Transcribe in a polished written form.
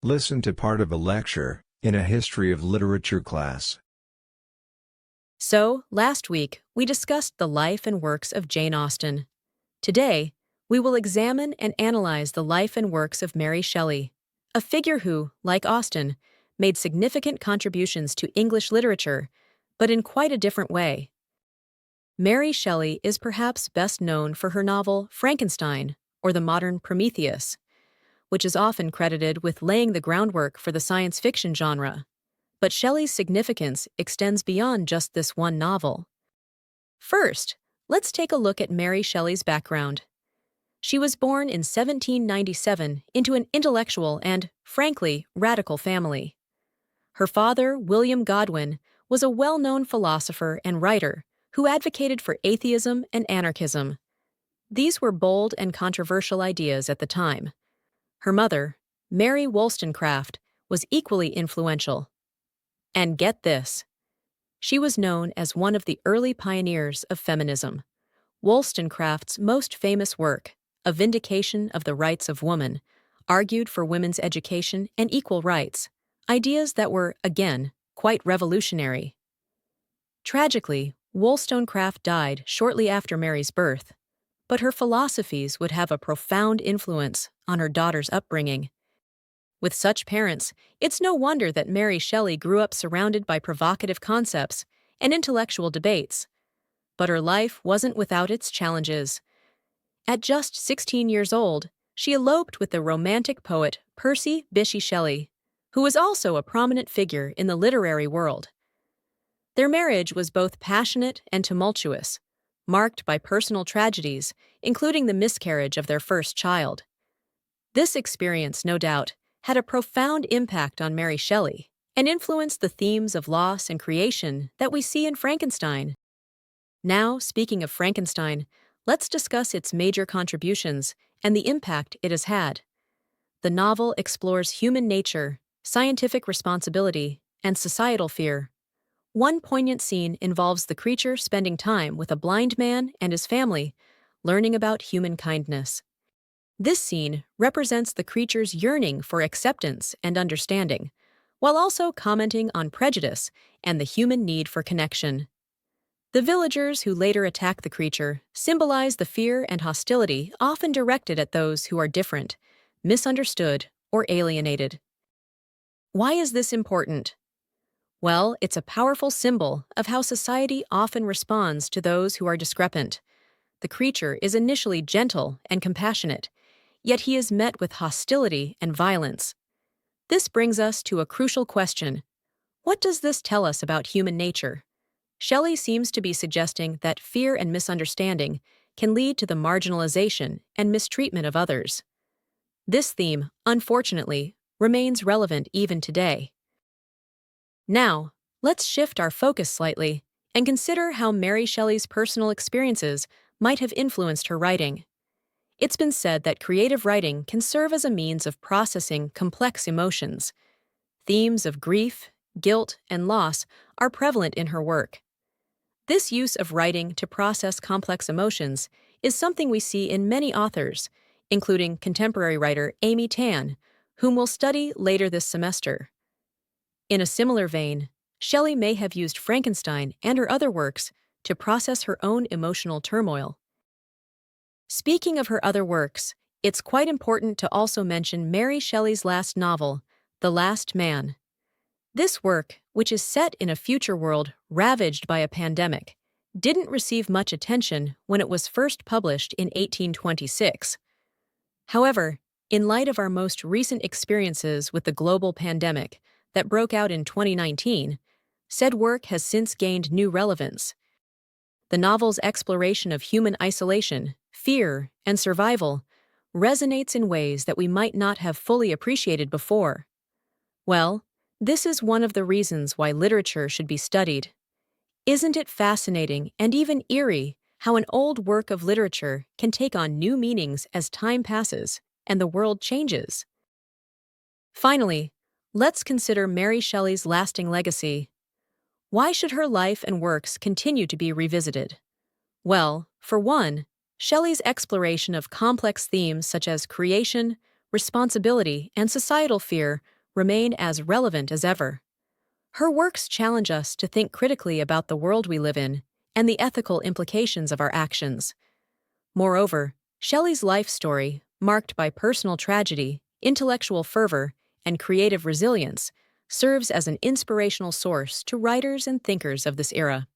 Listen to part of a lecture in a history of literature class. So, last week, we discussed the life and works of Jane Austen. Today, we will examine and analyze the life and works of Mary Shelley, a figure who, like Austen, made significant contributions to English literature, but in quite a different way. Mary Shelley is perhaps best known for her novel Frankenstein, or the modern Prometheus, which is often credited with laying the groundwork for the science fiction genre. But Shelley's significance extends beyond just this one novel. First, let's take a look at Mary Shelley's background. She was born in 1797 into an intellectual and, frankly, radical family. Her father, William Godwin, was a well-known philosopher and writer who advocated for atheism and anarchism. These were bold and controversial ideas at the time. Her mother, Mary Wollstonecraft, was equally influential. And get this, she was known as one of the early pioneers of feminism. Wollstonecraft's most famous work, A Vindication of the Rights of Woman, argued for women's education and equal rights, ideas that were, again, quite revolutionary. Tragically, Wollstonecraft died shortly after Mary's birth, but her philosophies would have a profound influence on her daughter's upbringing. With such parents, it's no wonder that Mary Shelley grew up surrounded by provocative concepts and intellectual debates. But her life wasn't without its challenges. At just 16 years old, she eloped with the romantic poet Percy Bysshe Shelley, who was also a prominent figure in the literary world. Their marriage was both passionate and tumultuous, marked by personal tragedies, including the miscarriage of their first child. This experience, no doubt, had a profound impact on Mary Shelley and influenced the themes of loss and creation that we see in Frankenstein. Now, speaking of Frankenstein, let's discuss its major contributions and the impact it has had. The novel explores human nature, scientific responsibility, and societal fear. One poignant scene involves the creature spending time with a blind man and his family, learning about human kindness. This scene represents the creature's yearning for acceptance and understanding, while also commenting on prejudice and the human need for connection. The villagers who later attack the creature symbolize the fear and hostility often directed at those who are different, misunderstood, or alienated. Why is this important? Well, it's a powerful symbol of how society often responds to those who are discrepant. The creature is initially gentle and compassionate, yet he is met with hostility and violence. This brings us to a crucial question. What does this tell us about human nature? Shelley seems to be suggesting that fear and misunderstanding can lead to the marginalization and mistreatment of others. This theme, unfortunately, remains relevant even today. Now, let's shift our focus slightly and consider how Mary Shelley's personal experiences might have influenced her writing. It's been said that creative writing can serve as a means of processing complex emotions. Themes of grief, guilt, and loss are prevalent in her work. This use of writing to process complex emotions is something we see in many authors, including contemporary writer Amy Tan, whom we'll study later this semester. In a similar vein, Shelley may have used Frankenstein and her other works to process her own emotional turmoil. Speaking of her other works, it's quite important to also mention Mary Shelley's last novel, The Last Man. This work, which is set in a future world ravaged by a pandemic, didn't receive much attention when it was first published in 1826. However, in light of our most recent experiences with the global pandemic that broke out in 2019, said work has since gained new relevance. The novel's exploration of human isolation, fear, and survival resonates in ways that we might not have fully appreciated before. Well, this is one of the reasons why literature should be studied. Isn't it fascinating and even eerie how an old work of literature can take on new meanings as time passes and the world changes? Finally, let's consider Mary Shelley's lasting legacy. Why should her life and works continue to be revisited? Well, for one, Shelley's exploration of complex themes such as creation, responsibility, and societal fear remain as relevant as ever. Her works challenge us to think critically about the world we live in and the ethical implications of our actions. Moreover, Shelley's life story, marked by personal tragedy, intellectual fervor, and creative resilience, serves as an inspirational source to writers and thinkers of this era.